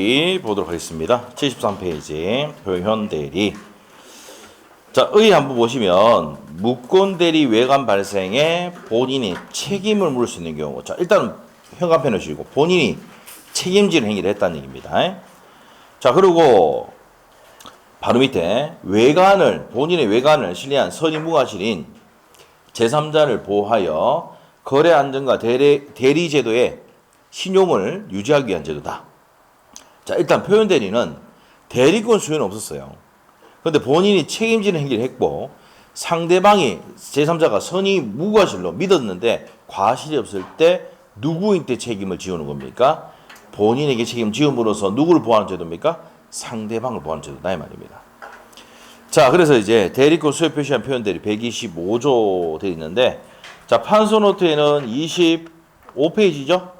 대리 보도록 하겠습니다. 73페이지 표현 대리. 자, 의 한번 보시면 무권 대리 외관 발생에 본인이 책임을 물을 수 있는 경우. 자, 일단 현관펜 놓으시고 본인이 책임지는 행위를 했다는 얘기입니다. 자, 그리고 바로 밑에 본인의 외관을 신뢰한 선의무과실인 제3자를 보호하여 거래 안전과 대리 제도의 신용을 유지하기 위한 제도다. 자, 일단 표현 대리는 대리권 수요는 없었어요. 그런데 본인이 책임지는 행위를 했고 상대방이 제3자가 선의무과실로 믿었는데 과실이 없을 때 누구한테 책임을 지우는 겁니까? 본인에게 책임 지음으로써 누구를 보호하는 제도입니까? 상대방을 보호하는 제도다 이 말입니다. 자, 그래서 이제 대리권 수요 표시한 표현 대리 125조 되어 있는데, 자, 판소 노트에는 25페이지죠?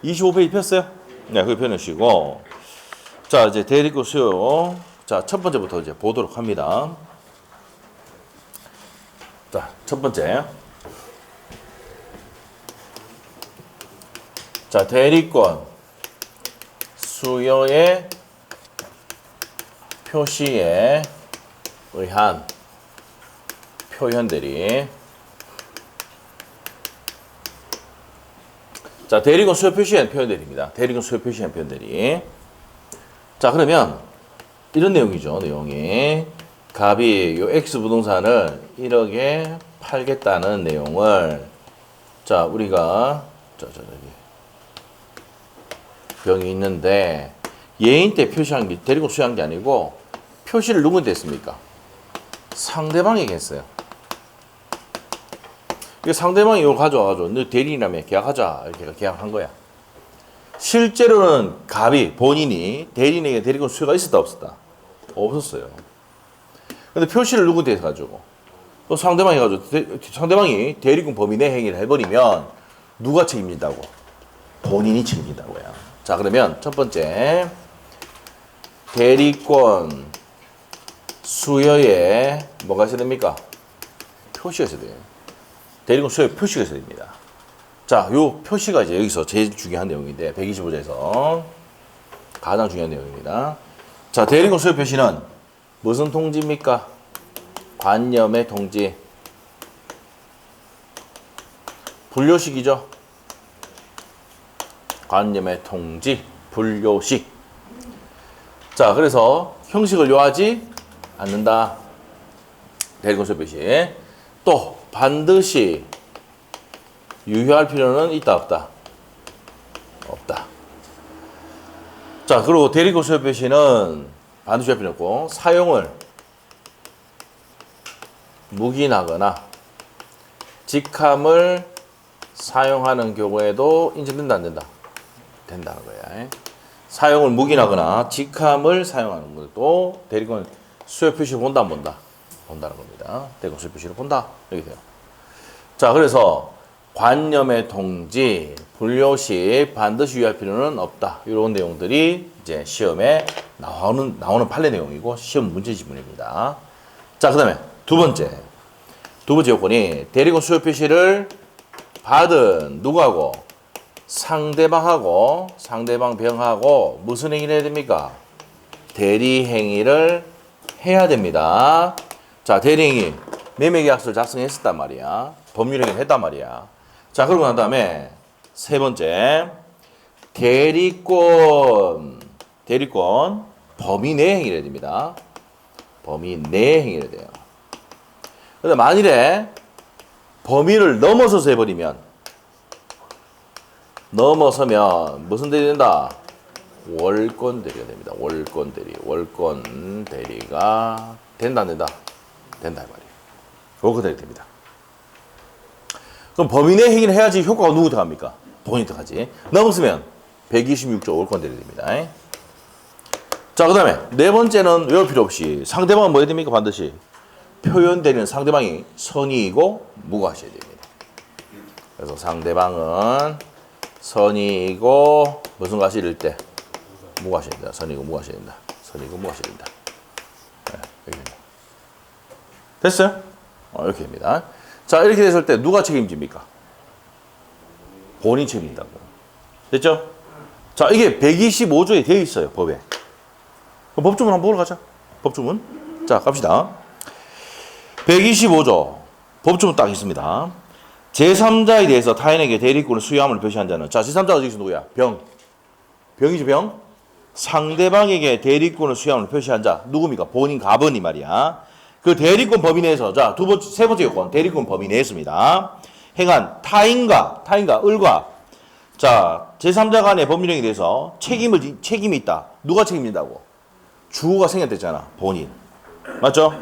25페이지 폈어요? 네, 그거 펴놓으시고. 자, 이제 대리권 수요. 자, 첫 번째부터 이제 보도록 합니다. 자, 첫 번째. 자, 대리권 수요의 표시에 의한 표현 대리. 자, 대리권 수요 표시한 표현 대리입니다. 대리권 수요 표시한 표현 대리. 자, 그러면 이런 내용이죠. 내용이 갑이 요 X 부동산을 1억에 팔겠다는 내용을, 자, 우리가 저기 병이 있는데 예인 때 표시한 게 대리권 수요한 게 아니고 표시를 누구한테 했습니까? 상대방에게 했어요. 이게 상대방이 이걸 가져와가지고 너 대리인이라며 계약하자 이렇게 계약한 거야. 실제로는 갑이 본인이 대리인에게 대리권 수요가 있었다 없었다? 없었어요. 근데 표시를 누구한테 해가지고 또 상대방이 해가지고 상대방이 대리권 범위 내 행위를 해버리면 누가 책임진다고? 본인이 책임진다고요. 자, 그러면 첫 번째 대리권 수요에 뭐가 있어야 됩니까? 표시가 있어야 돼요. 대리권 수요 표시가 있어야 됩니다. 자, 요 표시가 이제 여기서 제일 중요한 내용인데 125조에서 가장 중요한 내용입니다. 자, 대리권 수요 표시는 무슨 통지입니까? 관념의 통지. 분료식이죠. 관념의 통지, 분료식. 자, 그래서 형식을 요하지 않는다. 대리권 수요 표시. 또 반드시 유효할 필요는 있다 없다? 없다. 자, 그리고 대리권 수요 표시는 반드시 할 필요 없고 사용을 묵인하거나 직함을 사용하는 경우에도 인정된다 안 된다? 된다는 거야. 사용을 묵인하거나 직함을 사용하는 것도 대리권 수요 표시를 본다 안 본다? 본다는 겁니다. 대리권 수요 표시를 본다. 이렇게 돼요. 자, 그래서 관념의 통지, 분료식 반드시 유의할 필요는 없다. 이런 내용들이 이제 시험에 나오는 판례 내용이고 시험 문제 지문입니다. 자, 그 다음에 두 번째 요건이 대리권 수요 표시를 받은 누구하고? 상대방하고 상대방 병하고 무슨 행위를 해야 됩니까? 대리 행위를 해야 됩니다. 자, 대리 행위 매매계약서를 작성했었단 말이야. 법률 행위를 했단 말이야. 자, 그러고 난 다음에 세 번째 대리권 범위 내 행위를 해야 됩니다. 범위 내 행위를 해야 돼요. 근데 만일에 범위를 넘어서서 해버리면 무슨 대리 된다? 월권 대리가 됩니다. 월권 대리가 된다 안 된다? 된다 이 말이에요. 월권 대리 됩니다. 그럼 범위 내 행위를 해야지 효과가 누구한테 갑니까? 본인한테 가지. 넘었으면 126조 월권 대리 됩니다. 자, 그 다음에 네 번째는 외울 필요 없이 상대방은 뭐 해야 됩니까? 반드시 표현 대리는 상대방이 선의이고 무과하셔야 됩니다. 그래서 상대방은 선의이고 무슨 과실일 때 무과하셔야 된다. 선의이고 무과하셔야 된다. 네, 여기 됐어요? 이렇게 됩니다. 자, 이렇게 됐을 때 누가 책임집니까? 본인 책임진다고. 됐죠? 자, 이게 125조에 되어 있어요, 법에. 법조문 한번 보러 가자. 법조문. 자, 갑시다. 125조. 법조문 딱 있습니다. 제3자에 대해서 타인에게 대리권을 수여함을 표시한 자는, 자, 제3자가 여기서 누구야? 병. 병이죠, 병? 상대방에게 대리권을 수여함을 표시한 자, 누굽니까? 본인 가번이 말이야. 그 대리권 범위 내에서, 자, 세 번째 요건, 대리권 범위 내였습니다. 행한 타인과, 을과, 자, 제3자 간의 법률행위에 대해서 책임이 있다. 누가 책임진다고? 주어가 생략됐잖아, 본인. 맞죠?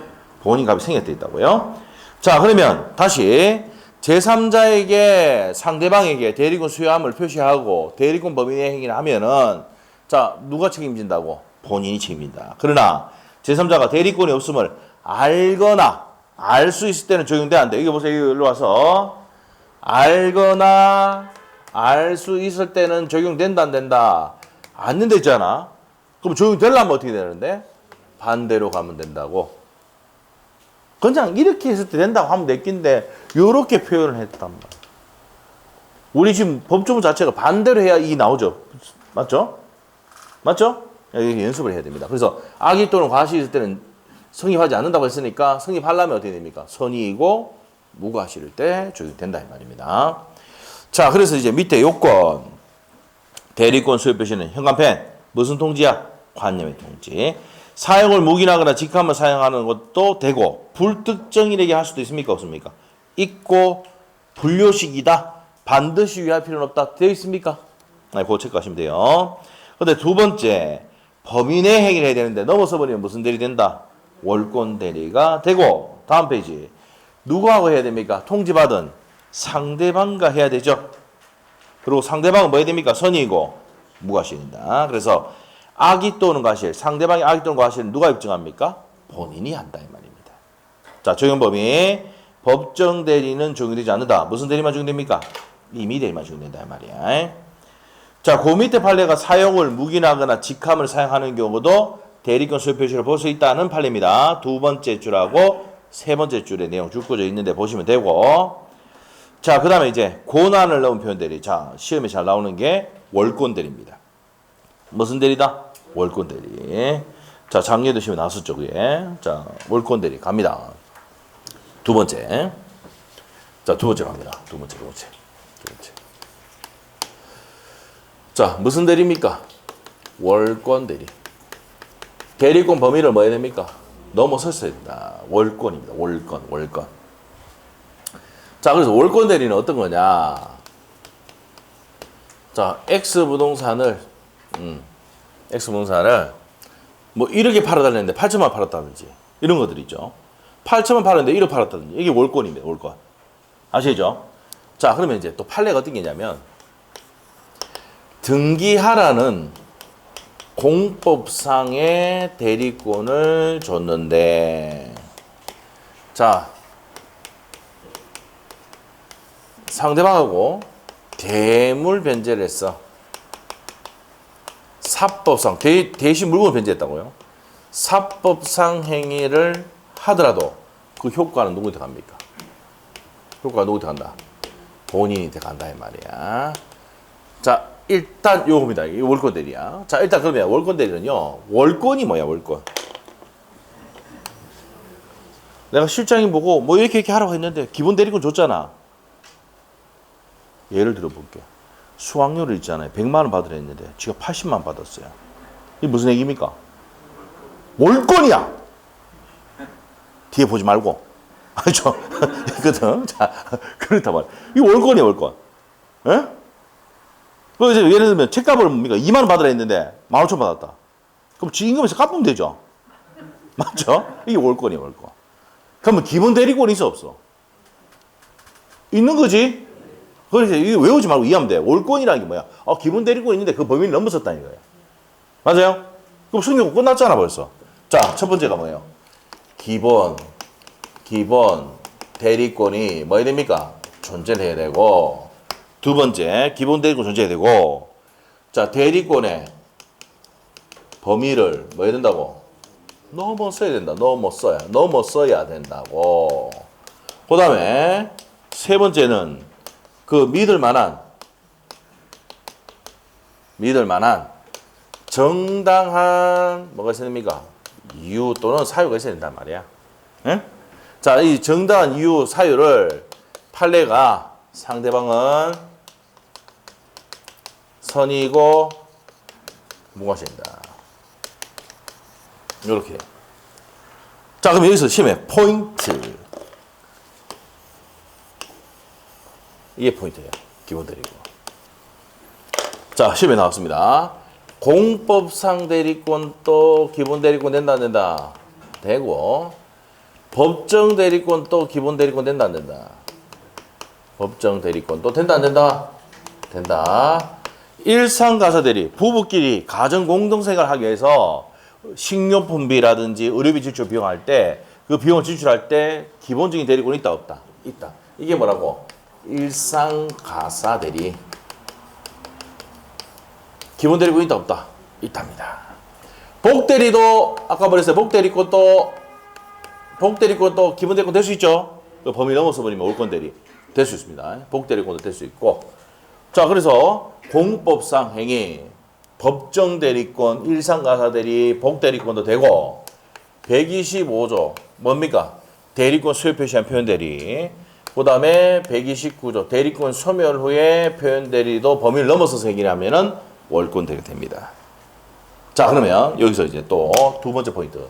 본인 값이 생략돼 있다고요. 자, 그러면 다시 제3자에게 상대방에게 대리권 수여함을 표시하고 대리권 범위 내 행위를 하면은, 자, 누가 책임진다고? 본인이 책임진다. 그러나 제3자가 대리권이 없음을 알거나 알 수 있을 때는 적용돼 안 돼. 이거 보세요. 일로 와서 알거나 알 수 있을 때는 적용된다 안 된다. 안 된다 있잖아. 그럼 적용되려면 어떻게 되는데? 반대로 가면 된다고. 그냥 이렇게 했을 때 된다고 하면 됐긴데 이렇게 표현을 했단 말이야. 우리 지금 법조문 자체가 반대로 해야 이 나오죠. 맞죠? 맞죠? 여기 연습을 해야 됩니다. 그래서 악의 또는 과실이 있을 때는 성립하지 않는다고 했으니까 성립하려면 어떻게 됩니까? 선의이고 무과실일 때 적용된다 이 말입니다. 자, 그래서 이제 밑에 요건 대리권 수여 표시는 현관펜 무슨 통지야? 관념의 통지. 사용을 묵인하거나 직함을 사용하는 것도 되고 불특정인에게 할 수도 있습니까? 없습니까? 있고 분료식이다. 반드시 유의할 필요는 없다. 되어 있습니까? 네, 그거 체크하시면 돼요. 근데 두 번째 범위 내 행위를 해야 되는데 넘어서 버리면 무슨 대리 된다? 월권 대리가 되고 다음 페이지 누구하고 해야 됩니까? 통지받은 상대방과 해야 되죠. 그리고 상대방은 뭐 해야 됩니까? 선의이고 무과실이다. 그래서 악의 또는 과실, 상대방의 악의 또는 과실은 누가 입증합니까? 본인이 한다 이 말입니다. 자, 적용 범위 법정 대리는 적용되지 않는다. 무슨 대리만 적용됩니까? 임의 대리만 적용된다 이 말이야. 자, 그 밑에 판례가 사용을 묵인하거나 직함을 사용하는 경우도 대리권 수여 표시를 볼 수 있다는 판례입니다. 두 번째 줄하고 세 번째 줄에 내용 줄거져 있는데 보시면 되고. 자, 그 다음에 이제 고난을 넣은 표현 대리. 자, 시험에 잘 나오는 게 월권 대리입니다. 무슨 대리다? 월권 대리. 자, 작년에도 시험에 나왔었죠, 그게. 자, 월권 대리 갑니다. 두 번째. 자, 두 번째 갑니다. 두 번째. 자, 무슨 대리입니까? 월권 대리. 대리권 범위를 뭐 해야 됩니까? 넘어섰어야 된다. 월권입니다. 월권. 자, 그래서 월권 대리는 어떤 거냐? 자, X 부동산을 뭐 1억에 팔아달랬는데 8천만 팔았다든지 이런 것들 있죠. 8천만 팔았는데 1억 팔았다든지 이게 월권입니다. 월권. 아시죠? 자, 그러면 이제 또 판례가 어떤 게냐면 등기하라는 공법상의 대리권을 줬는데, 자, 상대방하고 대물 변제를 했어. 사법상 대신 물건을 변제했다고요. 사법상 행위를 하더라도 그 효과는 누구한테 갑니까? 효과가 누구한테 간다? 본인한테 간다 이 말이야. 자, 일단 요겁니다. 이 월권 대리야. 자, 일단 그러면 월권 대리는요. 월권이 뭐야, 월권? 내가 실장님 보고 뭐 이렇게 하라고 했는데 기본 대리권 줬잖아. 예를 들어 볼게. 수강료를 있잖아요. 100만 원 받으려 했는데 지가 80만 원 받았어요. 이게 무슨 얘기입니까? 월권이야. 뒤에 보지 말고. 알죠? 그거든. 자, 그렇다 말이야. 이 월권이야, 월권. 예? 그래서 예를 들면 책값을 뭡니까? 2만 원 받으라 했는데 15,000원 받았다. 그럼 지 임금에서 갚으면 되죠. 맞죠? 이게 월권이에요, 월권. 그러면 기본 대리권이 있어, 없어? 있는 거지? 그래서 이거 외우지 말고 이해하면 돼. 월권이라는 게 뭐야? 기본 대리권 있는데 그 범위를 넘어섰다는 거예요. 맞아요? 그럼 승용 끝났잖아, 벌써. 자, 첫 번째가 뭐예요? 기본 대리권이 뭐 해야 됩니까? 존재를 해야 되고, 두 번째, 기본 대리권 존재해야 되고, 자, 대리권의 범위를 뭐 해야 된다고? 넘어서야 된다. 넘어서야 된다고. 그 다음에 세 번째는 그 믿을 만한 믿을 만한 정당한 뭐가 있어야 됩니까? 이유 또는 사유가 있어야 된단 말이야. 응? 자, 이 정당한 이유, 사유를 판례가 상대방은 선의이고 무과시한다. 이렇게. 자, 그럼 여기서 시험에 포인트. 이게 포인트예요. 기본 대리권. 자, 시험에 나왔습니다. 공법상 대리권도 기본 대리권 된다 안 된다? 되고, 법정 대리권도 기본 대리권 된다 안 된다? 법정 대리권도 된다 안 된다? 된다. 일상가사 대리, 부부끼리 가정 공동생활을 하기 위해서 식료품비라든지 의료비 지출 비용할 때, 그 비용을 지출할 때 기본적인 대리권이 있다 없다? 있다. 이게 뭐라고? 일상가사 대리. 기본 대리권이 있다 없다? 있답니다. 복대리도 아까 말했어요. 복대리권도 기본 대리권 될 수 있죠. 그 범위 넘어서 버리면 올권 대리 될 수 있습니다. 복대리권도 될 수 있고. 자, 그래서 공법상 행위, 법정 대리권, 일상가사 대리, 복대리권도 되고 125조 뭡니까? 대리권 소유 표시한 표현 대리. 그 다음에 129조 대리권 소멸 후에 표현 대리도 범위를 넘어서서 행위하면은 월권 대리가 됩니다. 자, 그러면 여기서 이제 또 두 번째 포인트.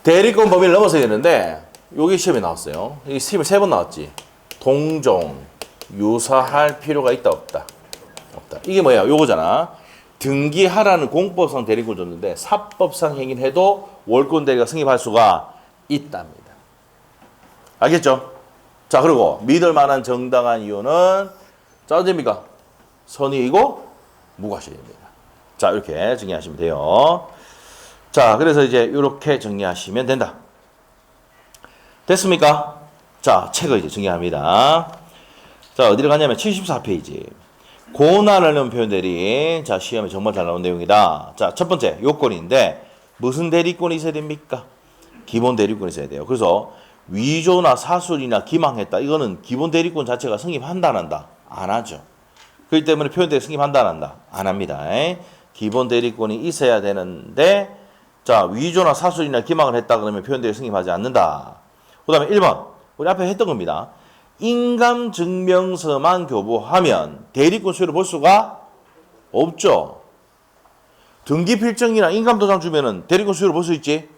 대리권 범위를 넘어서야 되는데 여기 시험에 나왔어요. 이 시험에 3번 나왔지. 동종, 유사할 필요가 있다 없다? 없다. 이게 뭐야? 요거잖아. 등기하라는 공법상 대리권을 줬는데 사법상 행위를 해도 월권 대리가 성립할 수가 있답니다. 알겠죠? 자, 그리고 믿을 만한 정당한 이유는 짜집니까? 선의이고 무과실입니다. 자, 이렇게 정리하시면 돼요. 자, 그래서 이제 이렇게 정리하시면 된다. 됐습니까? 자, 책을 이제 정리합니다. 자, 어디를 가냐면 74페이지. 고난을 넣은 표현 대리. 자, 시험에 정말 잘 나온 내용이다. 자, 첫 번째 요건인데 무슨 대리권이 있어야 됩니까? 기본 대리권이 있어야 돼요. 그래서 위조나 사술이나 기망했다. 이거는 기본 대리권 자체가 성립한다 안 한다? 안 하죠. 그렇기 때문에 표현 대리 성립한다 안 한다? 안 합니다. 기본 대리권이 있어야 되는데 자, 위조나 사술이나 기망을 했다 그러면 표현 대리 성립하지 않는다. 그 다음에 1번 우리 앞에 했던 겁니다. 인감증명서만 교부하면 대리권 수요를 볼 수가 없죠. 등기필증이나 인감도장 주면은 대리권 수요를 볼 수 있지.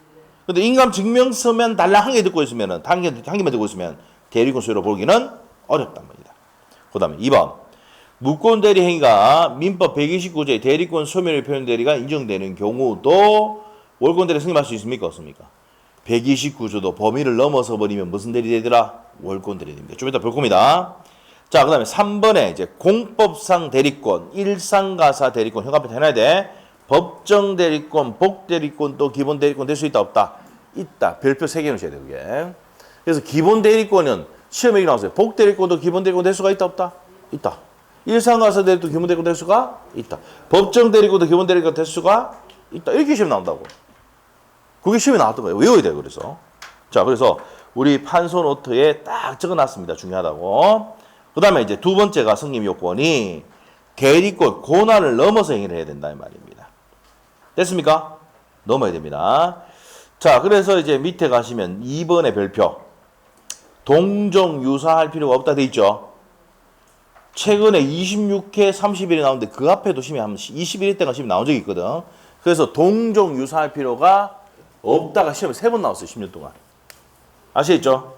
근데 인감증명서만 달랑 한 개 듣고 있으면은 한 개만 듣고 있으면 대리권 수요를 보기는 어렵단 말이다. 그 다음에 2번 무권 대리 행위가 민법 129조의 대리권 소멸의 표현 대리가 인정되는 경우도 월권 대리 승인할 수 있습니까? 없습니까? 129조도 범위를 넘어서 버리면 무슨 대리 되더라? 월권 대리 됩니다. 좀 이따 볼 겁니다. 자, 그 다음에 3번에 이제 공법상 대리권, 일상가사 대리권 현관표 해놔야 돼. 법정 대리권, 복 대리권 또 기본 대리권 될 수 있다 없다? 있다. 별표 3개 넣으셔야 돼요, 그게. 그래서 기본 대리권은 시험에 나왔어요. 복 대리권도 기본 대리권 될 수가 있다 없다? 있다. 일상가사 대리도 기본 대리권 될 수가 있다. 법정 대리권도 기본 대리권 될 수가 있다. 이렇게 시험 나온다고. 그게 시험에 나왔던 거예요. 외워야 돼요, 그래서. 자, 그래서 우리 판소 노트에 딱 적어놨습니다. 중요하다고. 그 다음에 이제 두 번째가 성립 요건이 대리권, 고난을 넘어서 행위를 해야 된다는 말입니다. 됐습니까? 넘어야 됩니다. 자, 그래서 이제 밑에 가시면 2번의 별표. 동종 유사할 필요가 없다 돼 있죠. 최근에 26회 30일이 나오는데 그 앞에도 시험이 한 21일 때가 시험이 나온 적이 있거든. 그래서 동종 유사할 필요가 없다가 시험에 3번 나왔어요. 10년 동안. 아시겠죠?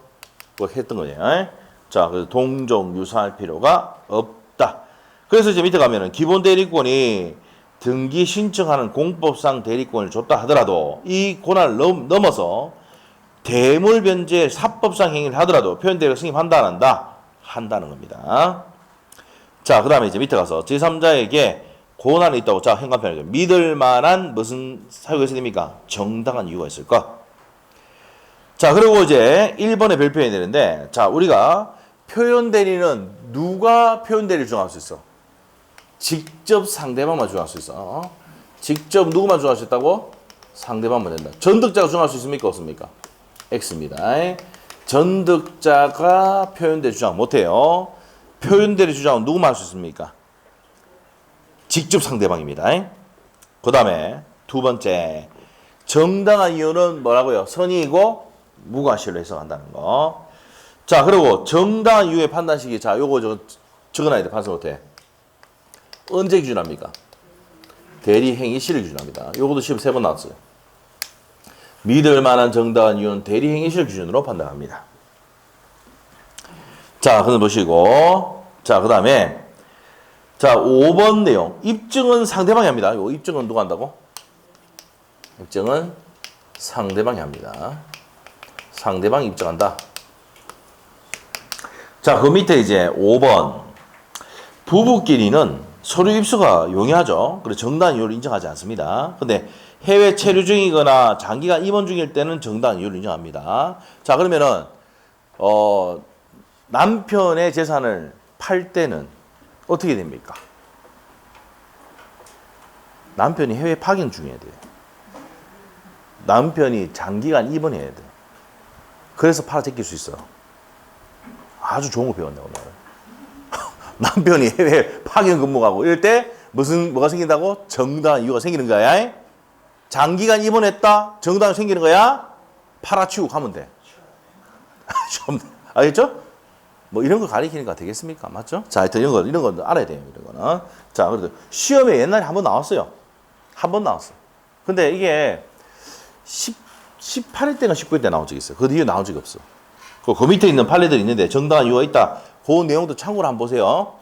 그거 했던 거예요. 자, 그래서 동종 유사할 필요가 없다. 그래서 이제 밑에 가면은 기본 대리권이 등기 신청하는 공법상 대리권을 줬다 하더라도 이 권한을 넘어서 대물 변제 사법상 행위를 하더라도 표현 대리가 승인한다 안 한다? 한다는 겁니다. 자, 그 다음에 이제 밑에 가서 제3자에게 고난이 있다고. 자, 현관편에 믿을 만한 무슨 사유가 있어야 됩니까? 정당한 이유가 있을까? 자, 그리고 이제 1번에 별표해야 되는데, 자, 우리가 표현 대리는 누가 표현 대리를 주장할 수 있어? 직접 상대방만 주장할 수 있어. 직접 누구만 주장할 수 있다고? 상대방만 된다. 전득자가 주장할 수 있습니까? 없습니까? X입니다. 전득자가 표현 대리 주장 못해요. 표현 대리 주장은 누구만 할 수 있습니까? 직접 상대방입니다. 그 다음에 두 번째, 정당한 이유는 뭐라고요? 선의이고 무과실로 해석한다는 거. 자, 그리고 정당한 이유의 판단식이, 자, 요거 적어놔야 돼, 판서 못해. 언제 기준합니까? 대리 행위 시를 기준합니다. 요것도 시험 3번 나왔어요. 믿을 만한 정당한 이유는 대리 행위 시를 기준으로 판단합니다. 자, 그럼 보시고, 자, 그 다음에, 자, 5번 내용. 입증은 상대방이 합니다. 요 입증은 누가 한다고? 입증은 상대방이 합니다. 상대방이 입증한다. 자, 그 밑에 이제 5번. 부부끼리는 서류 입수가 용이하죠. 그래서 정당한 이유를 인정하지 않습니다. 근데 해외 체류 중이거나 장기간 입원 중일 때는 정당한 이유를 인정합니다. 자, 그러면은, 남편의 재산을 팔 때는 어떻게 됩니까? 남편이 해외 파견 중이어야 돼요. 남편이 장기간 입원해야 돼. 그래서 팔아 제낄 수 있어. 아주 좋은 거 배웠네, 오늘. 남편이 해외 파견 근무가고 이럴 때 뭐가 생긴다고? 정당한 이유가 생기는 거야. 장기간 입원했다? 정당한 이유가 생기는 거야? 팔아치우고 가면 돼. 좀, 알겠죠? 뭐 이런 거 가리키니까 되겠습니까? 맞죠? 자, 하여튼 이런 거 알아야 돼요. 이런 거는. 자, 그래도 시험에 옛날에 한 번 나왔어요. 한 번 나왔어. 근데 이게 18회 때가 19회 때 나온 적이 있어요. 그 뒤에 나온 적이 없어. 그 밑에 있는 판례들이 있는데 정당한 이유가 있다. 그 내용도 참고로 한번 보세요.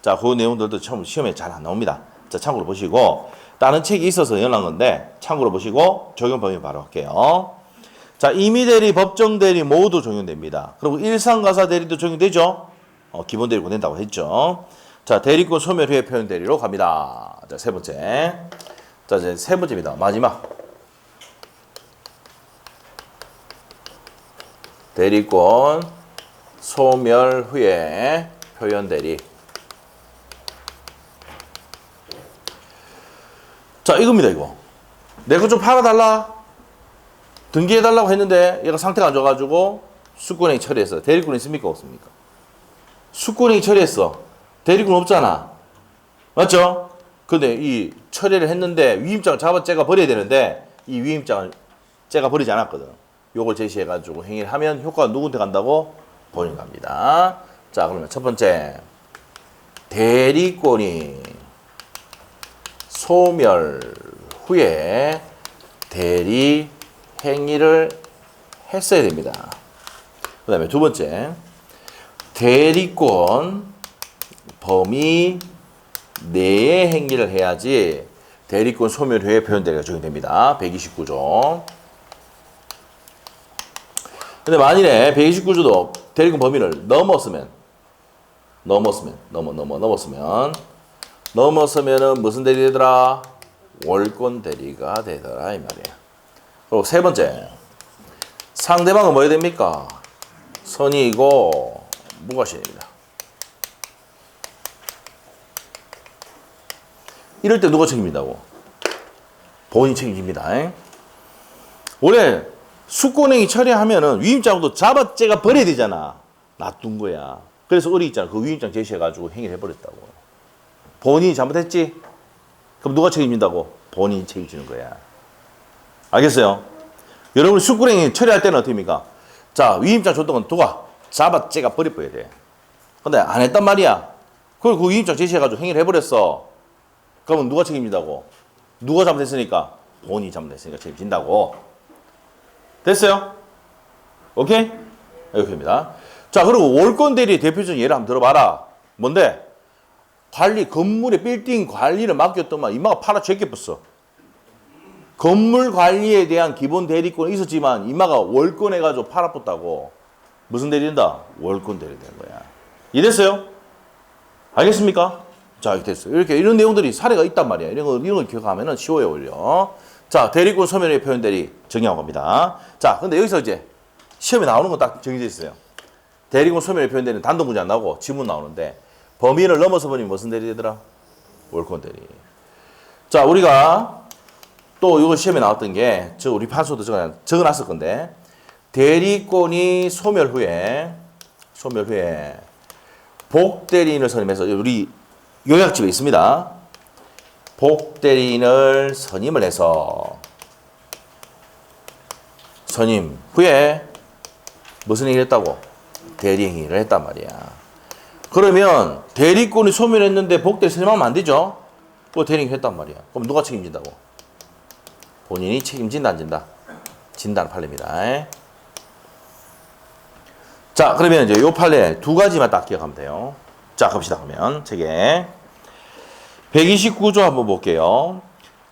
자, 그 내용들도 처음 시험에 잘 안 나옵니다. 자, 참고로 보시고, 다른 책이 있어서 연락한 건데 참고로 보시고 적용 범위 바로 할게요. 자, 임의대리, 법정대리 모두 적용됩니다. 그리고 일상가사대리도 적용되죠. 기본 대리권 된다고 했죠. 자, 대리권 소멸 후에 표현 대리로 갑니다. 자, 세 번째. 자, 이제 세 번째입니다. 마지막. 대리권 소멸 후에 표현 대리. 자, 이겁니다, 이거. 내 거 좀 팔아달라. 등기해달라고 했는데 얘가 상태가 안 좋아가지고 수권행위 처리했어. 대리권 있습니까? 없습니까? 수권행위 처리했어. 대리권 없잖아. 맞죠? 근데 이 처리를 했는데 위임장을 째가 버려야 되는데 이 위임장을 째가 버리지 않았거든. 요걸 제시해가지고 행위를 하면 효과가 누구한테 간다고? 본인 갑니다. 자, 그러면 첫 번째. 대리권이 소멸 후에 대리 행위를 했어야 됩니다. 그 다음에 두 번째, 대리권 범위 내의 행위를 해야지 대리권 소멸 후에 표현대리가 적용됩니다. 129조. 근데 만일에 129조도 대리권 범위를 넘었으면 무슨 대리 되더라? 월권 대리가 되더라 이 말이에요. 그리고 세 번째, 상대방은 뭐 해야 됩니까? 선의이고 무과실입니다. 이럴 때 누가 책임진다고? 본인 책임집니다. 원래 수권행위 처리하면은 위임장도 잡아째가 버려야 되잖아. 놔둔 거야. 그래서 어리 있잖아. 그 위임장 제시해가지고 행위를 해버렸다고. 본인이 잘못했지? 그럼 누가 책임진다고? 본인이 책임지는 거야. 알겠어요? 여러분 수권행위 처리할 때는 어떻게 합니까? 자, 위임장 줬던 건 누가 잡아째가 버려야 돼. 근데 안 했단 말이야. 그걸 그 위임장 제시해가지고 행위를 해버렸어. 그러면 누가 책임진다고? 누가 잘못했으니까? 본인이 잘못했으니까 책임진다고. 됐어요? 오케이? 이렇게입니다. 자, 그리고 월권 대리의 대표적인 예를 한번 들어봐라. 뭔데? 건물의 빌딩 관리를 맡겼더만 이마가 팔아 제껴버렸어. 건물 관리에 대한 기본 대리권이 있었지만 이마가 월권해가지고 팔아붙다고. 무슨 대리 된다? 월권 대리 된 거야. 이해됐어요? 알겠습니까? 자, 이렇게 됐어요. 이런 내용들이 사례가 있단 말이야. 이런 걸 기억하면 쉬워요, 오히려. 자, 대리권 소멸의 표현 대리 정의한 겁니다. 자, 근데 여기서 이제 시험에 나오는 건 딱 정해져 있어요. 대리권 소멸의 표현 대리는 단독 문제 안 나오고 지문 나오는데 범위를 넘어서 버리면 무슨 대리 되더라? 월권 대리. 자, 우리가 또 이거 시험에 나왔던 게 우리 판소도 적어놨을 건데 대리권이 소멸 후에 복대리인을 선임해서 우리 요약집에 있습니다. 복대리인을 선임을 해서 선임 후에 무슨 얘기를 했다고? 대리행위를 했단 말이야. 그러면 대리권이 소멸했는데 복대리 선임하면 안 되죠? 그 대리행위 했단 말이야. 그럼 누가 책임진다고? 본인이 책임진다, 안 진다? 진다는 판례입니다. 자, 그러면 이제 요 판례 두 가지만 딱 기억하면 돼요. 자, 갑시다. 그러면 책에 129조 한번 볼게요.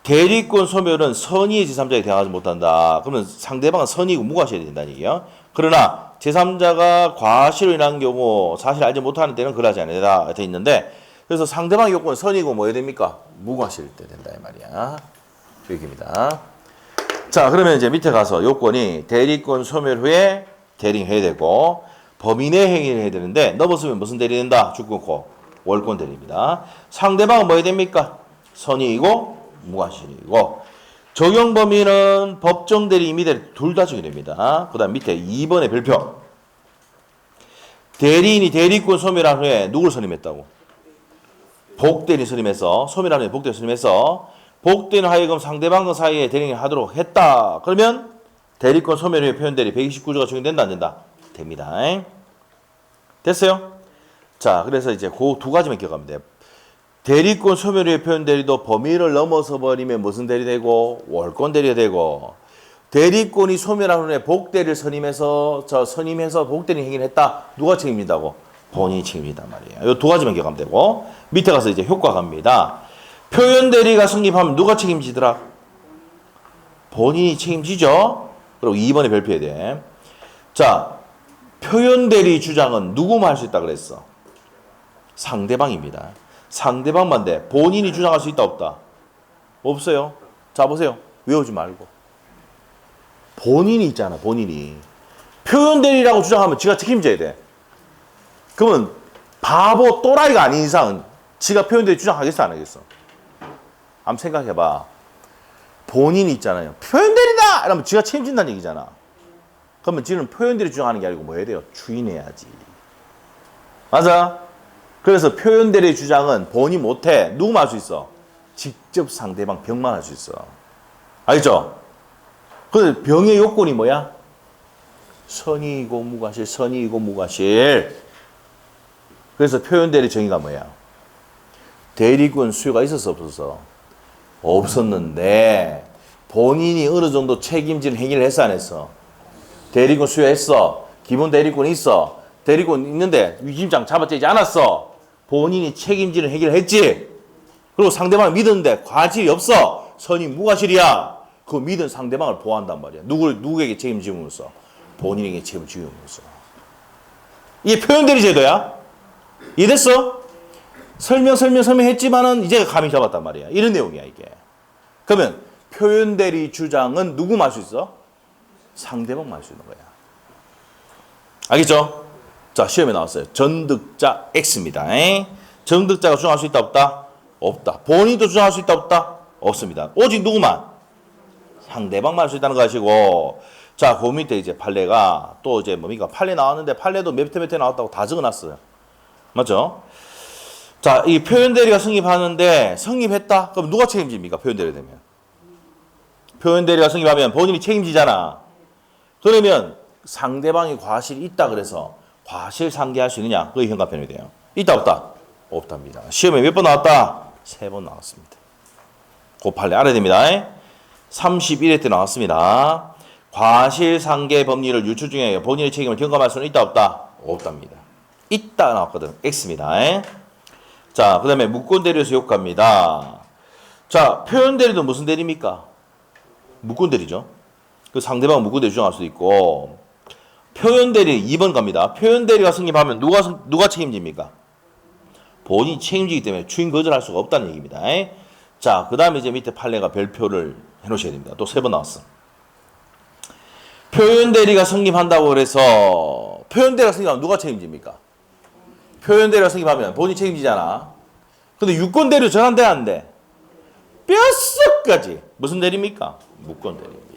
대리권 소멸은 선의의 제3자에게 대항하지 못한다. 그러면 상대방은 선의이고 무과실이 된다는 얘기예요. 그러나 제3자가 과실로 인한 경우 사실 알지 못하는 때는 그러지 않는다 돼 있는데, 그래서 상대방의 요건은 선의고 뭐해야 됩니까? 무과실일 때 된다 이 말이야. 그 얘기입니다. 자, 그러면 이제 밑에 가서 요건이 대리권 소멸 후에 대리해야 되고 범인의 행위를 해야 되는데 넘었으면 무슨 대리 된다? 주권코 월권 대리입니다. 상대방은 뭐 해야 됩니까? 선의이고 무과실이고 적용 범위는 법정 대리, 임의 대리 둘 다 적용됩니다. 그 다음 밑에 2번의 별표. 대리인이 대리권 소멸한 후에 누굴 선임했다고? 복대리 선임해서, 소멸한 후에 복대리 선임해서 복대는 하여금 상대방과 사이에 대리인을 하도록 했다. 그러면 대리권 소멸 후에 표현 대리 129조가 적용된다, 안 된다? 됩니다. 됐어요? 자, 그래서 이제 그 두 가지만 기억하면 돼요. 대리권 소멸 후에 표현 대리도 범위를 넘어서 버리면 무슨 대리 되고? 월권 대리가 되고, 대리권이 소멸한 후에 복대리를 선임해서 복대리 행위를 했다. 누가 책임진다고? 본인이 책임진단 말이에요. 이 두 가지만 기억하면 되고, 밑에 가서 이제 효과 갑니다. 표현 대리가 성립하면 누가 책임지더라? 본인이 책임지죠? 그리고 2번에 별표해야 돼. 자, 표현 대리 주장은 누구만 할 수 있다 그랬어? 상대방입니다. 상대방만 돼. 본인이 주장할 수 있다 없다? 없어요. 자, 보세요. 외우지 말고. 본인이 있잖아, 본인이. 표현 대리라고 주장하면 지가 책임져야 돼. 그러면 바보 또라이가 아닌 이상은 지가 표현 대리 주장하겠어, 안 하겠어? 한번 생각해봐. 본인이 있잖아요. 표현 대리다! 이러면 지가 책임진다는 얘기잖아. 그러면 지는 표현 대리 주장하는 게 아니고 뭐 해야 돼요? 주인해야지. 맞아? 그래서 표현 대리 주장은 본인 못해. 누구만 할 수 있어? 직접 상대방 병만 할 수 있어. 알겠죠? 그래서 병의 요건이 뭐야? 선의이고 무과실, 선의이고 무과실. 그래서 표현 대리 정의가 뭐야? 대리권 수요가 있었어, 없었어? 없었는데 본인이 어느 정도 책임지는 행위를 했어, 안 했어? 대리권 수요했어. 기본 대리권이 있어. 대리권 있는데 위임장 잡아떼지 않았어. 본인이 책임지는 행위를 했지. 그리고 상대방을 믿었는데 과실이 없어. 선이 무과실이야. 그 믿은 상대방을 보호한단 말이야. 누구에게 책임지면서? 본인에게 책임지면서. 이게 표현대리 제도야. 이해됐어? 설명했지만은 이제 감이 잡았단 말이야. 이런 내용이야, 이게. 그러면 표현대리 주장은 누구만 할 수 있어? 상대방만 할 수 있는 거야. 알겠죠? 자, 시험에 나왔어요. 전득자 X입니다. 전득자가 주장할 수 있다, 없다? 없다. 본인도 주장할 수 있다, 없다? 없습니다. 오직 누구만? 상대방만 할 수 있다는 것이고, 자, 그 밑에 이제 판례가 또 이제 뭡니까? 판례 나왔는데 판례도 몇 회 나왔다고 다 적어놨어요. 맞죠? 자, 이 표현대리가 성립하는데 성립했다? 그럼 누가 책임집니까? 표현대리 되면. 표현대리가 성립하면 본인이 책임지잖아. 그러면 상대방이 과실이 있다 그래서 과실 상계할 수 있느냐? 그게 현가편이 돼요. 있다 없다? 없답니다. 시험에 몇 번 나왔다? 3번 나왔습니다. 그 판례 알아야 됩니다. 31회 때 나왔습니다. 과실 상계 법리를 유출 중에 본인의 책임을 경감할 수는 있다 없다? 없답니다. 있다 나왔거든. X입니다. 자, 그 다음에 무권대리에서 효과입니다. 자, 표현대리도 무슨 대리입니까? 무권대리죠. 그 상대방은 무권대리 주장할 수도 있고, 표현대리 2번 갑니다. 표현대리가 성립하면 누가 책임집니까? 본인이 책임지기 때문에 추인 거절할 수가 없다는 얘기입니다. 자, 그 다음에 이제 밑에 판례가 별표를 해놓으셔야 됩니다. 또 3번 나왔어. 표현대리가 성립한다고 그래서 표현대리가 성립하면 누가 책임집니까? 표현대리가 성립하면 본인이 책임지잖아. 근데 유권대리로 전환돼 안 돼? 뼛속까지 무슨 대리입니까? 무권대리입니다.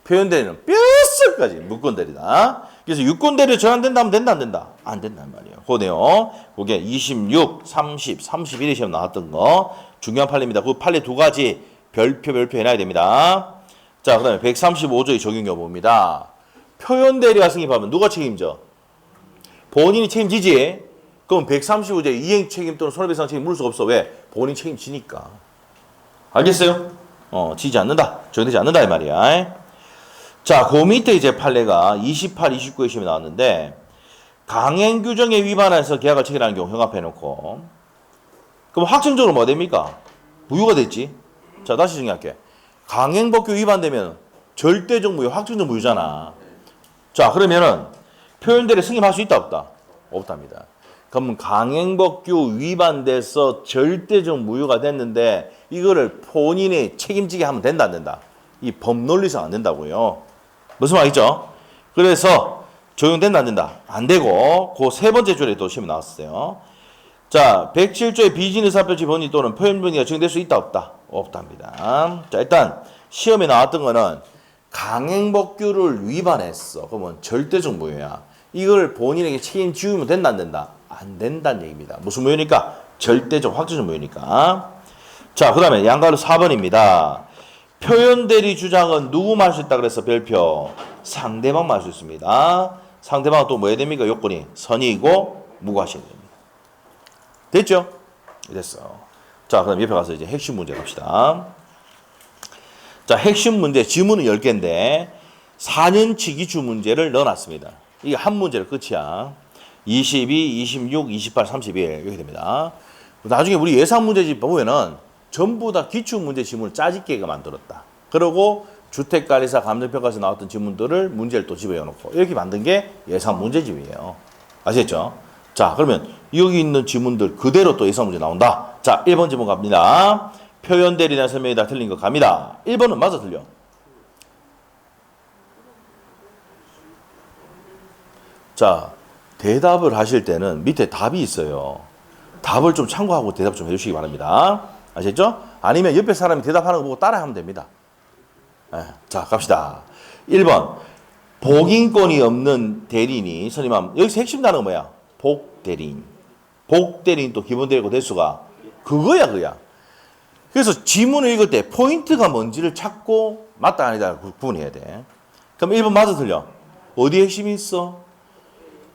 표현대리는 뼛속까지 무권대리다. 그래서 유권대리로 전환된다면 된다 안 된다? 안 된단 말이에요. 그 내용 그게 26, 30, 31에 시험 나왔던 거 중요한 판례입니다. 그 판례 두 가지 별표 해놔야 됩니다. 자, 그 다음에 135조의 적용 여부입니다. 표현 대리가 승인하면 누가 책임져? 본인이 책임지지? 그럼 135조의 이행 책임 또는 손해배상 책임 물을 수가 없어. 왜? 본인 책임지니까. 알겠어요? 지지 않는다. 적용되지 않는다 이 말이야. 자, 그 밑에 이제 판례가 28, 29의 시험이 나왔는데 강행 규정에 위반해서 계약을 체결하는 경우 형합해놓고 그럼 확정적으로 뭐 됩니까? 무효가 됐지. 자, 다시 정리할게. 강행법규 위반되면 절대적 무효, 확정적 무효잖아. 자, 그러면은 표현대리 승인할 수 있다 없다? 없답니다. 그러면 강행법규 위반돼서 절대적 무효가 됐는데 이거를 본인이 책임지게 하면 된다 안 된다? 이 법논리상 안 된다고요. 무슨 말이죠? 그래서 적용된다 안 된다? 안 되고 그 세 번째 줄에 또 시험이 나왔어요. 자, 107조의 비진의사표시 본의 또는 표현본의가 적용될 수 있다 없다? 없답니다. 자, 일단 시험에 나왔던 거는 강행법규를 위반했어. 그러면 절대적 무효야. 이걸 본인에게 책임지우면 된다 안 된다? 안 된다는 얘기입니다. 무슨 무효니까? 절대적 확정적 무효니까. 자, 그 다음에 양가로 4번입니다. 표현대리 주장은 누구 말 수 있다 그래서 별표 상대방 말 수 있습니다. 상대방은 또 뭐 해야 됩니까? 요건이 선의이고 무과시해야 됩니다. 됐죠? 됐어. 자, 그럼 옆에 가서 이제 핵심 문제 갑시다. 자, 핵심 문제 지문은 10개인데 4년치 기출 문제를 넣어놨습니다. 이게 한 문제로 끝이야. 22, 26, 28, 31 이렇게 됩니다. 나중에 우리 예상 문제집 보면은 전부 다 기출 문제 지문을 짜집게가 만들었다. 그리고 주택관리사 감정평가에서 나왔던 지문들을 문제를 또 집어넣고 이렇게 만든 게 예상 문제집이에요. 아시겠죠? 자, 그러면 여기 있는 지문들 그대로 또 예상 문제 나온다. 자, 1번 지문 갑니다. 표현 대리나 설명이 다 틀린 거 갑니다. 1번은 맞아 틀려? 자, 대답을 하실 때는 밑에 답이 있어요. 답을 좀 참고하고 대답 좀 해주시기 바랍니다. 아시겠죠? 아니면 옆에 사람이 대답하는 거 보고 따라하면 됩니다. 자, 갑시다. 1번. 복인권이 없는 대리인이 선임함. 여기서 핵심 단어가 뭐야? 복대리인. 복대리인 또 기본 대리고 대수가 그거야, 그야. 그래서 지문을 읽을 때 포인트가 뭔지를 찾고 맞다 아니다 구분해야 돼. 그럼 1번 맞아 틀려? 어디에 핵심이 있어?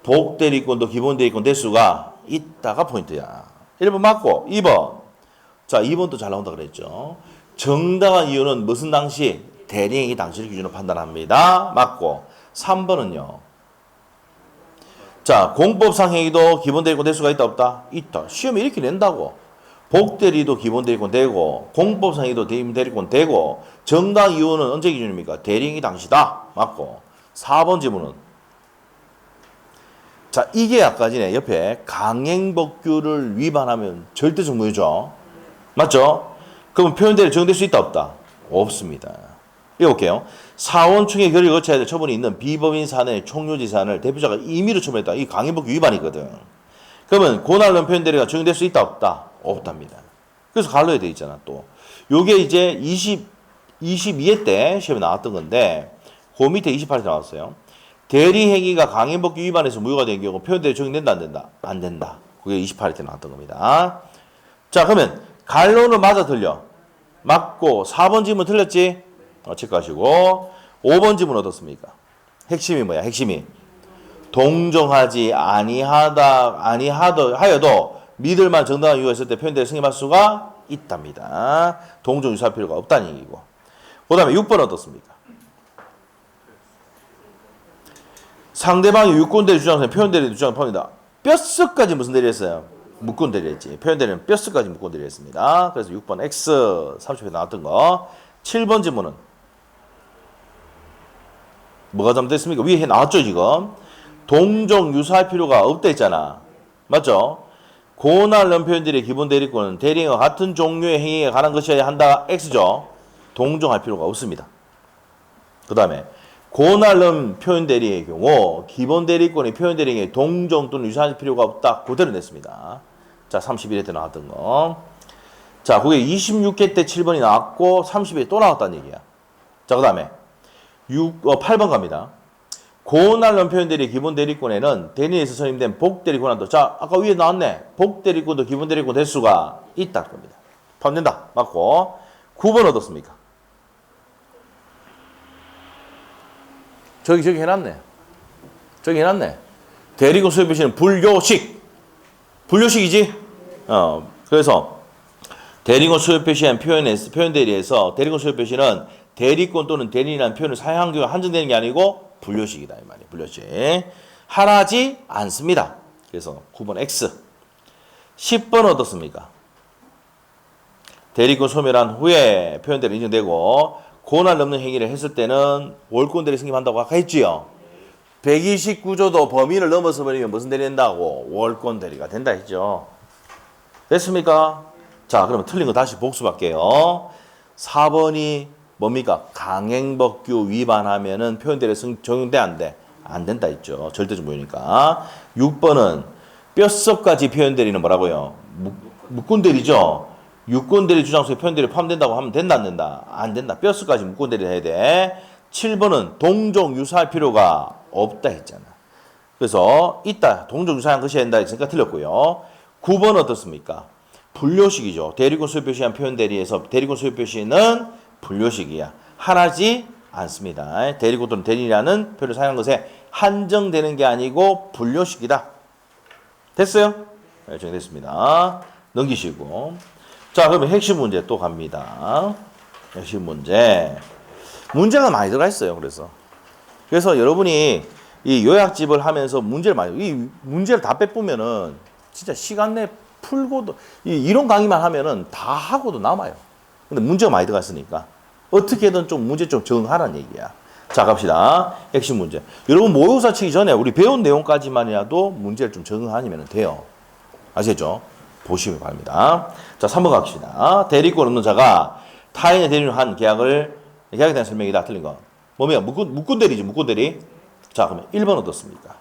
복대리권도 기본 대리권 대수가 있다가 포인트야. 1번 맞고 2번. 자, 2번도 잘 나온다 그랬죠. 정당한 이유는 무슨 당시? 대리행위 당시를 기준으로 판단합니다. 맞고 3번은요. 자, 공법상 행위도 기본 대리권 대수가 있다 없다? 있다. 시험에 이렇게 낸다고. 복대리도 기본 대리권 되고 공법상 행위도 기본 대리권 되고 정당 이유는 언제 기준입니까? 대리행위 당시다. 맞고 4번 지문은 자, 이게 아까 전에 옆에 강행법규를 위반하면 절대적 무효죠. 맞죠? 그럼 표현대로 적용될 수 있다 없다? 없습니다. 읽어볼게요. 사원총회 결의를 거쳐야 될 처분이 있는 비법인 사안의 총료지 사안을 대표자가 임의로 처분했다. 이 강행법규 위반이거든. 그러면 고난론 표현대리가 적용될 수 있다 없다? 없답니다. 그래서 갈로에 돼 있잖아 또. 요게 이제 22회 때 시험에 나왔던 건데 그 밑에 28회 나왔어요. 대리행위가 강행법규 위반해서 무효가 된 경우 표현대리 적용된다 안 된다? 안 된다. 그게 28회 때 나왔던 겁니다. 자, 그러면 갈로는 맞아 틀려? 맞고 4번 지문 틀렸지? 체크하시고 5번 지문 어떻습니까? 핵심이 뭐야? 핵심이 동정하지 하여도 믿을만 정당한 이유가 있을 때 표현대리 승인할 수가 있답니다. 동정 유사할 필요가 없다는 얘기고. 그 다음에 6번 어떻습니까? 상대방이 유권대리 주장선 표현대리 주장을 포함합니다. 뼛속까지 무슨 대리 했어요? 무권대리 했지. 표현대리는 뼛속까지 무권대리 했습니다. 그래서 6번 X 30회 나왔던 거. 7번 지문은 뭐가 잘못됐습니까? 위에 나왔죠 지금. 동정 유사할 필요가 없다 했잖아. 맞죠? 고난론 표현들의 기본 대리권은 대리행위와 같은 종류의 행위에 관한 것이어야 한다. X죠. 동정할 필요가 없습니다. 그 다음에 고난론 표현 대리의 경우 기본 대리권의 표현 대리행위에 동정 또는 유사할 필요가 없다. 그대로 냈습니다. 자, 31회 때 나왔던 거. 자, 그게 26회 때 7번이 나왔고 30회 또 나왔다는 얘기야. 자, 그 다음에 8번 갑니다. 고난론 표현 대리 기본 대리권에는 대리인에서 선임된 복 대리 권한도 자, 아까 위에 나왔네. 복 대리권도 기본 대리권 대수가 있다 겁니다. 포함된다. 맞고. 9번 어떻습니까? 저기 해놨네. 저기 해놨네. 대리권 소유 표시는 불요식. 불요식이지? 그래서 대리권 소유 표시한 표현 대리에서 대리권 소유 표시는 대리권 또는 대리인이라는 표현을 사용한 경우 한정되는 게 아니고 불요식이다. 이 말이에요. 불요식. 하라지 않습니다. 그래서 9번 X. 10번 어떻습니까? 대리권 소멸한 후에 표현 대리 인정되고 고난을 넘는 행위를 했을 때는 월권 대리 승인한다고 아까 했지요. 129조도 범위를 넘어서 버리면 무슨 대리 된다고? 월권 대리가 된다 했죠. 됐습니까? 자, 그러면 틀린 거 다시 복습할게요. 4번이 뭡니까? 강행법규 위반하면은 표현 대리 적용돼 안 돼? 안 된다 했죠. 절대적 무효니까. 6번은 뼛속까지 표현 대리는 뭐라고요? 묵군 대리죠. 유권 대리 주장서에 표현 대리 포함된다고 하면 된다 안 된다? 안 된다. 뼛속까지 묵군 대리를 해야 돼. 7번은 동종 유사할 필요가 없다 했잖아. 그래서 있다. 동종 유사한 것이 된다 했으니까 틀렸고요. 9번 어떻습니까? 불요식이죠. 대리권 소유 표시한 표현 대리에서 대리권 소유 표시는 불요식이야. 하나지 않습니다. 대리권 또는 대리라는 표현을 사용한 것에 한정되는 게 아니고 불요식이다. 됐어요? 네, 정리됐습니다. 넘기시고. 자, 그러면 핵심 문제 또 갑니다. 핵심 문제. 문제가 많이 들어가 있어요. 그래서 여러분이 이 요약집을 하면서 문제를 이 문제를 다 빼보면은 진짜 시간 내 풀고도 이론 강의만 하면은 다 하고도 남아요. 근데 문제가 많이 들어갔으니까 어떻게든 좀 문제 좀 적응하라는 얘기야. 자, 갑시다. 핵심 문제. 여러분 모의고사 치기 전에 우리 배운 내용까지만이라도 문제를 좀 적응하면 돼요. 아시겠죠? 보시면 바랍니다. 자, 3번 갑시다. 대리권 없는 자가 타인의 대리인으로 한 계약에 대한 설명이다. 틀린 거. 뭐냐? 묵군 대리지, 묵군 대리. 자, 그러면 1번 어떻습니까?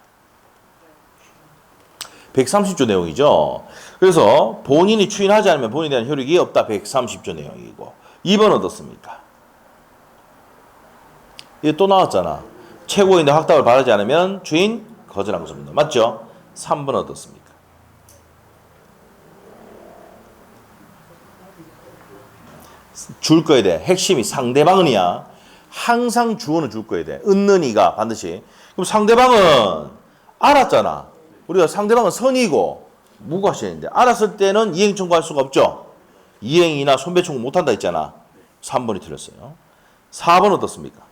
130조 내용이죠. 그래서 본인이 추인하지 않으면 본인에 대한 효력이 없다. 130조 내용이고. 2번 어떻습니까? 이게 또 나왔잖아. 최고인의 확답을 바라지 않으면 주인 거절한 것입니다. 맞죠? 3번 어떻습니까? 줄 거야 돼. 핵심이 상대방은이야. 항상 주어는 줄 거야 돼. 있는 이가 반드시. 그럼 상대방은 알았잖아. 우리가 상대방은 선이고 무과시인데 알았을 때는 이행 청구할 수가 없죠. 이행이나 손배 청구 못한다 했잖아. 3번이 틀렸어요. 4번 어떻습니까?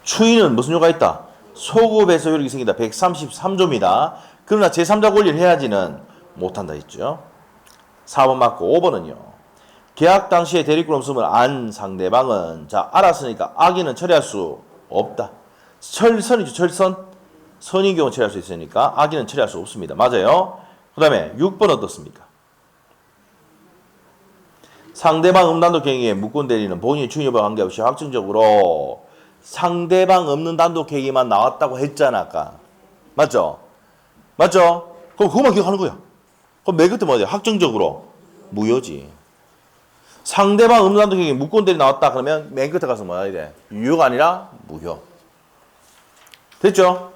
추인은 무슨 효과가 있다? 소급에서 효력이 생긴다. 133조입니다. 그러나 제3자 권리를 해야지는 못한다 했죠. 4번 맞고 5번은요. 계약 당시에 대리권 없음을 안 상대방은 자 알았으니까 악의는 처리할 수 없다. 철선이죠. 철선. 선인 경우 처리할 수 있으니까 악의는 처리할 수 없습니다. 맞아요. 그 다음에 6번 어떻습니까? 상대방 없는 단독 행위에 묵군 대리는 본인이 주인 여부와 관계없이 확정적으로 상대방 없는 단독 행위만 나왔다고 했잖아 아까. 맞죠? 맞죠? 그럼 그것만 기억하는 거야. 그럼 맨 끝에 뭐야? 확정적으로 무효지. 상대방 없는 단독 행위 묵군 대리 나왔다 그러면 맨 끝에 가서 뭐 해야 돼? 유효가 아니라 무효. 됐죠?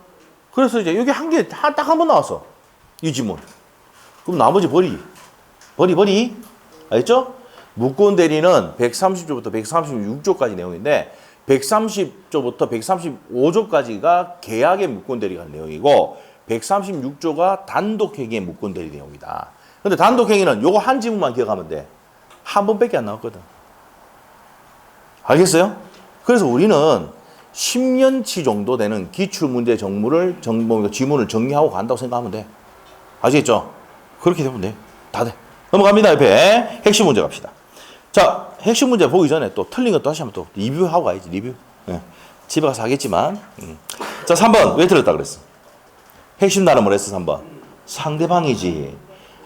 그래서 이제 여기 딱 한 번 나왔어. 이 지문. 그럼 나머지 버리. 알겠죠? 묵군 대리는 130조부터 136조까지 내용인데 130조부터 135조까지가 계약의 묵군 대리가 내용이고 136조가 단독행위의 묵군 대리 내용이다. 근데 단독행위는 요거 한 지문만 기억하면 돼. 한 번밖에 안 나왔거든. 알겠어요? 그래서 우리는 10년치 정도 되는 기출문제 지문을 정리하고 간다고 생각하면 돼. 아시겠죠? 그렇게 되면 돼. 다 돼. 넘어갑니다. 옆에 핵심 문제 갑시다. 자, 핵심 문제 보기 전에 또 틀린 거 다시 한번 또 리뷰하고 가야지. 리뷰. 네. 집에 가서 하겠지만. 자, 3번 왜 틀렸다 그랬어? 핵심 단어 뭐랬어? 3번. 상대방이지.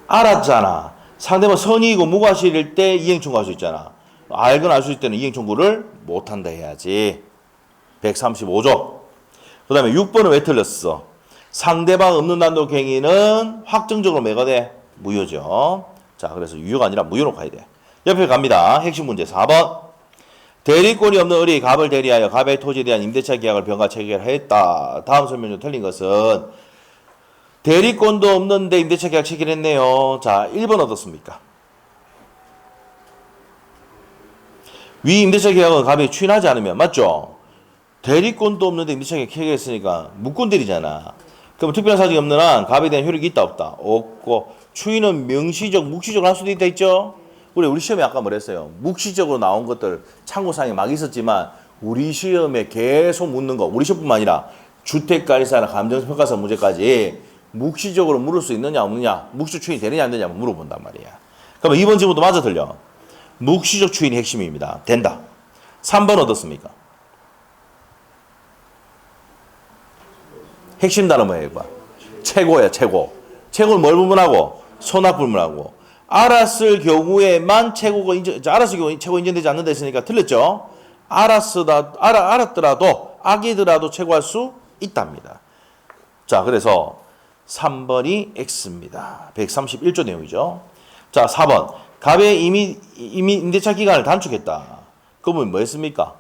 알았잖아. 상대방 선의이고 무과실일 때 이행 청구할 수 있잖아. 알거나 알 수 있을 때는 이행 청구를 못한다 해야지. 135조. 그 다음에 6번은 왜 틀렸어? 상대방 없는 단독 행위는 확정적으로 뭐가 돼? 무효죠. 자, 그래서 유효가 아니라 무효로 가야 돼. 옆에 갑니다. 핵심 문제 4번. 대리권이 없는 을이 갑을 대리하여 갑의 토지에 대한 임대차 계약을 병가 체결했다. 다음 설명 중 틀린 것은 대리권도 없는데 임대차 계약 체결했네요. 자, 1번 어떻습니까? 위 임대차 계약은 갑이 추인하지 않으면 맞죠? 대리권도 없는데 임대차 계약 체결했으니까 무권대리잖아. 그럼 특별한 사정이 없는 한 갑에 대한 효력이 있다 없다? 없고 추인은 명시적, 묵시적으로 할 수도 있다 있죠? 우리 시험에 아까 뭐랬어요? 묵시적으로 나온 것들 참고사항에 막 있었지만 우리 시험에 계속 묻는 거, 우리 시험뿐만 아니라 주택가리사나 감정평가서 문제까지 묵시적으로 물을 수 있느냐 없느냐, 묵시적 추인이 되느냐 안 되느냐 물어본단 말이야. 그러면 2번 질문도 맞아 들려. 묵시적 추인이 핵심입니다. 된다. 3번 어떻습니까? 핵심 단어 뭐예요? 이거? 최고야, 최고. 최고는 뭘 불문하고? 소낙 불문하고. 알았을 경우에만 최고가 알았을 경우에 최고 인정되지 않는다 했으니까 틀렸죠? 알았더라도, 악이더라도 최고할 수 있답니다. 자, 그래서 3번이 X입니다. 131조 내용이죠. 자, 4번. 갑의 이미 임대차 기간을 단축했다. 그러면 뭐 했습니까?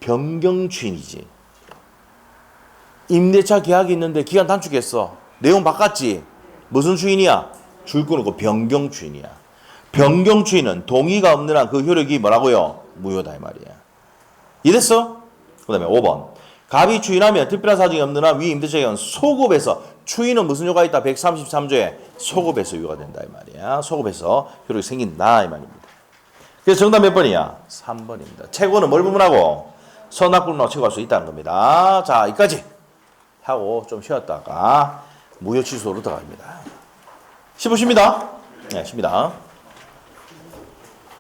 변경 추인이지. 임대차 계약이 있는데 기간 단축했어. 내용 바꿨지. 무슨 추인이야? 줄 거놓고 변경 추인이야. 변경 추인은 동의가 없는 한 그 효력이 뭐라고요? 무효다 이 말이야. 이해됐어? 그 다음에 5번. 갑이 추인하면 특별한 사정이 없는 한 위 임대차 계약은 소급해서 추인은 무슨 효과가 있다? 133조에 소급해서 유효가 된다 이 말이야. 소급해서 효력이 생긴다 이 말입니다. 그래서 정답 몇 번이야? 3번입니다. 최고는 뭘 부분하고? 선악불문하고 최고할 수 있다는 겁니다. 자, 여기까지 하고 좀 쉬었다가 무효 취소로 들어갑니다. 15십니다. 네, 쉽니다.